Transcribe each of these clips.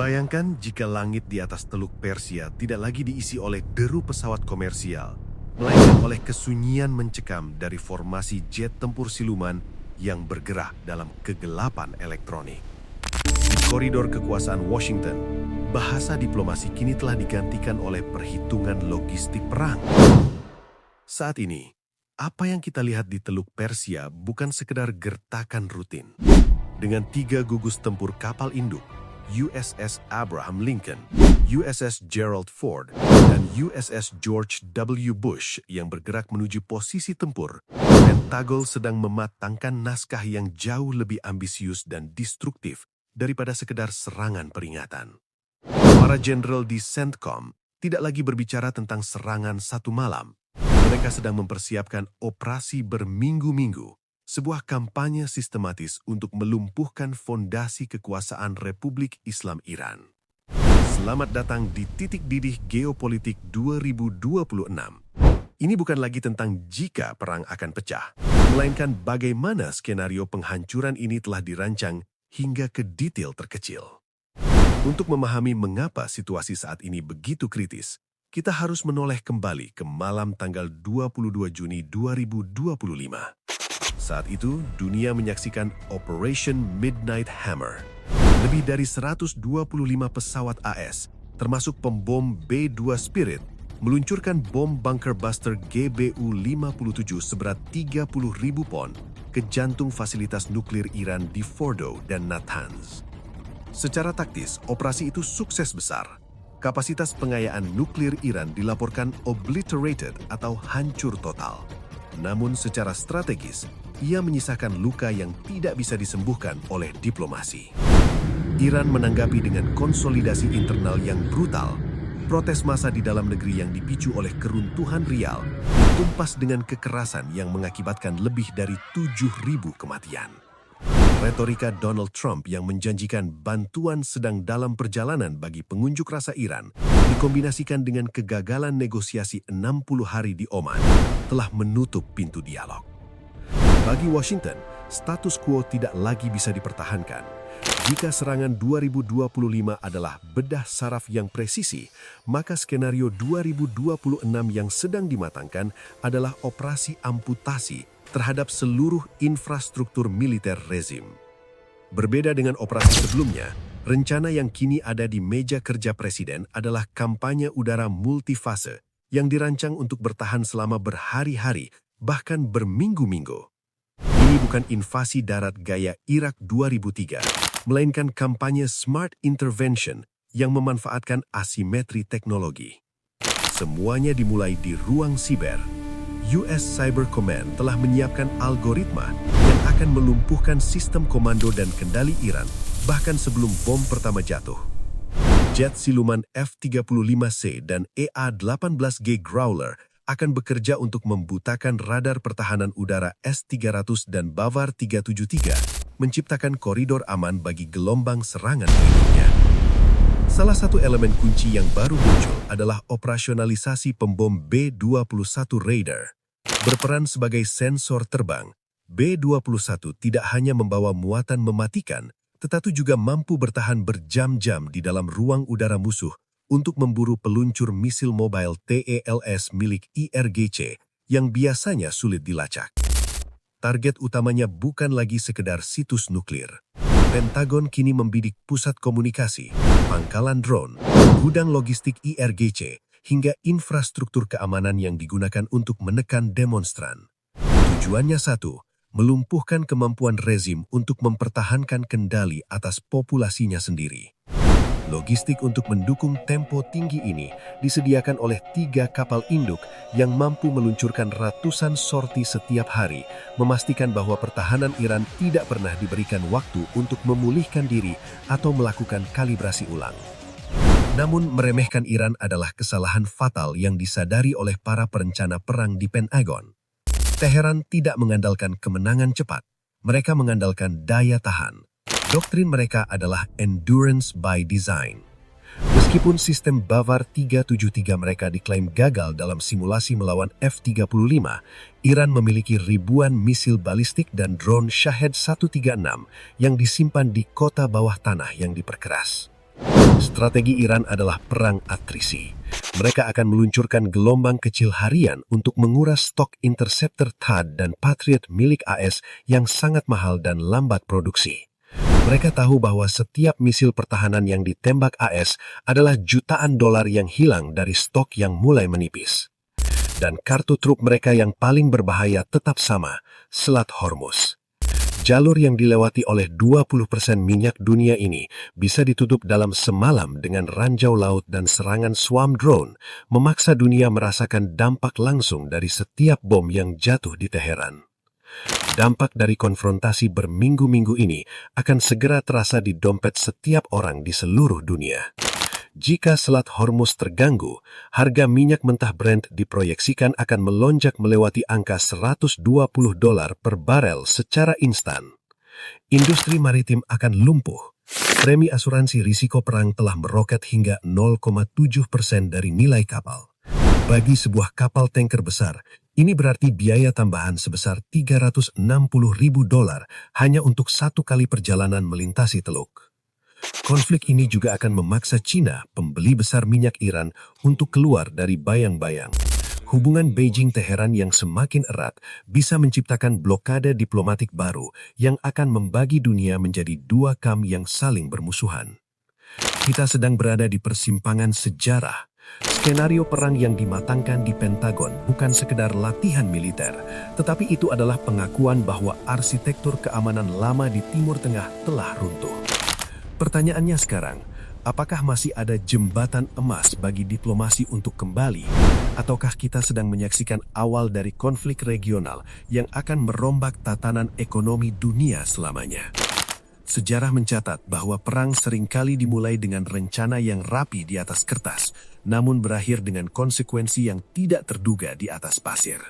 Bayangkan jika langit di atas Teluk Persia tidak lagi diisi oleh deru pesawat komersial, melainkan oleh kesunyian mencekam dari formasi jet tempur siluman yang bergerak dalam kegelapan elektronik. Di koridor kekuasaan Washington, bahasa diplomasi kini telah digantikan oleh perhitungan logistik perang. Saat ini, apa yang kita lihat di Teluk Persia bukan sekedar gertakan rutin. Dengan 3 gugus tempur kapal induk, USS Abraham Lincoln, USS Gerald Ford, dan USS George W. Bush yang bergerak menuju posisi tempur, Pentagon sedang mematangkan naskah yang jauh lebih ambisius dan destruktif daripada sekedar serangan peringatan. Para jenderal di CENTCOM tidak lagi berbicara tentang serangan satu malam. Mereka sedang mempersiapkan operasi berminggu-minggu, sebuah kampanye sistematis untuk melumpuhkan fondasi kekuasaan Republik Islam Iran. Selamat datang di Titik Didih Geopolitik 2026. Ini bukan lagi tentang jika perang akan pecah, melainkan bagaimana skenario penghancuran ini telah dirancang hingga ke detail terkecil. Untuk memahami mengapa situasi saat ini begitu kritis, kita harus menoleh kembali ke malam tanggal 22 Juni 2025. Saat itu, dunia menyaksikan Operation Midnight Hammer. Lebih dari 125 pesawat AS, termasuk pembom B-2 Spirit, meluncurkan bom bunker buster GBU-57 seberat 30.000 pon ke jantung fasilitas nuklir Iran di Fordo dan Natanz. Secara taktis, operasi itu sukses besar. Kapasitas pengayaan nuklir Iran dilaporkan obliterated atau hancur total. Namun secara strategis, ia menyisakan luka yang tidak bisa disembuhkan oleh diplomasi. Iran menanggapi dengan konsolidasi internal yang brutal. Protes massa di dalam negeri yang dipicu oleh keruntuhan rial ditumpas dengan kekerasan yang mengakibatkan lebih dari 7.000 kematian. Retorika Donald Trump yang menjanjikan bantuan sedang dalam perjalanan bagi pengunjuk rasa Iran dikombinasikan dengan kegagalan negosiasi 60 hari di Oman telah menutup pintu dialog. Bagi Washington, status quo tidak lagi bisa dipertahankan. Jika serangan 2025 adalah bedah saraf yang presisi, maka skenario 2026 yang sedang dimatangkan adalah operasi amputasi terhadap seluruh infrastruktur militer rezim. Berbeda dengan operasi sebelumnya, rencana yang kini ada di meja kerja Presiden adalah kampanye udara multifase yang dirancang untuk bertahan selama berhari-hari, bahkan berminggu-minggu. Ini bukan invasi darat gaya Irak 2003, melainkan kampanye smart intervention yang memanfaatkan asimetri teknologi. Semuanya dimulai di ruang siber. US Cyber Command telah menyiapkan algoritma yang akan melumpuhkan sistem komando dan kendali Iran bahkan sebelum bom pertama jatuh. Jet siluman F-35C dan EA-18G Growler akan bekerja untuk membutakan radar pertahanan udara S-300 dan Bavar 373, menciptakan koridor aman bagi gelombang serangan berikutnya. Salah satu elemen kunci yang baru muncul adalah operasionalisasi pembom B-21 Raider. Berperan sebagai sensor terbang, B-21 tidak hanya membawa muatan mematikan, tetapi juga mampu bertahan berjam-jam di dalam ruang udara musuh untuk memburu peluncur misil mobile TELS milik IRGC yang biasanya sulit dilacak. Target utamanya bukan lagi sekedar situs nuklir. Pentagon kini membidik pusat komunikasi, pangkalan drone, gudang logistik IRGC, hingga infrastruktur keamanan yang digunakan untuk menekan demonstran. Tujuannya satu, melumpuhkan kemampuan rezim untuk mempertahankan kendali atas populasinya sendiri. Logistik untuk mendukung tempo tinggi ini disediakan oleh 3 kapal induk yang mampu meluncurkan ratusan sorti setiap hari, memastikan bahwa pertahanan Iran tidak pernah diberikan waktu untuk memulihkan diri atau melakukan kalibrasi ulang. Namun, meremehkan Iran adalah kesalahan fatal yang disadari oleh para perencana perang di Pentagon. Teheran tidak mengandalkan kemenangan cepat, mereka mengandalkan daya tahan. Doktrin mereka adalah endurance by design. Meskipun sistem Bavar 373 mereka diklaim gagal dalam simulasi melawan F-35, Iran memiliki ribuan misil balistik dan drone Shahed 136 yang disimpan di kota bawah tanah yang diperkeras. Strategi Iran adalah perang atrisi. Mereka akan meluncurkan gelombang kecil harian untuk menguras stok Interceptor THAAD dan Patriot milik AS yang sangat mahal dan lambat produksi. Mereka tahu bahwa setiap misil pertahanan yang ditembak AS adalah jutaan dolar yang hilang dari stok yang mulai menipis. Dan kartu truf mereka yang paling berbahaya tetap sama, Selat Hormuz. Jalur yang dilewati oleh 20% minyak dunia ini bisa ditutup dalam semalam dengan ranjau laut dan serangan swarm drone, memaksa dunia merasakan dampak langsung dari setiap bom yang jatuh di Teheran. Dampak dari konfrontasi berminggu-minggu ini akan segera terasa di dompet setiap orang di seluruh dunia. Jika Selat Hormuz terganggu, harga minyak mentah Brent diproyeksikan akan melonjak melewati angka $120 per barel secara instan. Industri maritim akan lumpuh. Premi asuransi risiko perang telah meroket hingga 0,7% dari nilai kapal. Bagi sebuah kapal tanker besar, ini berarti biaya tambahan sebesar $360.000 hanya untuk satu kali perjalanan melintasi teluk. Konflik ini juga akan memaksa China, pembeli besar minyak Iran, untuk keluar dari bayang-bayang. Hubungan Beijing-Teheran yang semakin erat bisa menciptakan blokade diplomatik baru yang akan membagi dunia menjadi dua kamp yang saling bermusuhan. Kita sedang berada di persimpangan sejarah. Skenario perang yang dimatangkan di Pentagon bukan sekedar latihan militer, tetapi itu adalah pengakuan bahwa arsitektur keamanan lama di Timur Tengah telah runtuh. Pertanyaannya sekarang, apakah masih ada jembatan emas bagi diplomasi untuk kembali? Ataukah kita sedang menyaksikan awal dari konflik regional yang akan merombak tatanan ekonomi dunia selamanya? Sejarah mencatat bahwa perang seringkali dimulai dengan rencana yang rapi di atas kertas, namun berakhir dengan konsekuensi yang tidak terduga di atas pasir.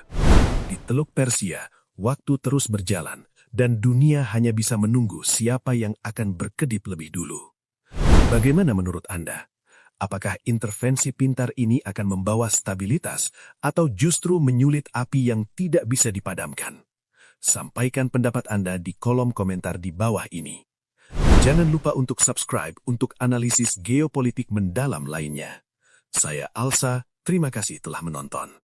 Di Teluk Persia, waktu terus berjalan, dan dunia hanya bisa menunggu siapa yang akan berkedip lebih dulu. Bagaimana menurut Anda? Apakah intervensi pintar ini akan membawa stabilitas atau justru menyulit api yang tidak bisa dipadamkan? Sampaikan pendapat Anda di kolom komentar di bawah ini. Jangan lupa untuk subscribe untuk analisis geopolitik mendalam lainnya. Saya Alsa, terima kasih telah menonton.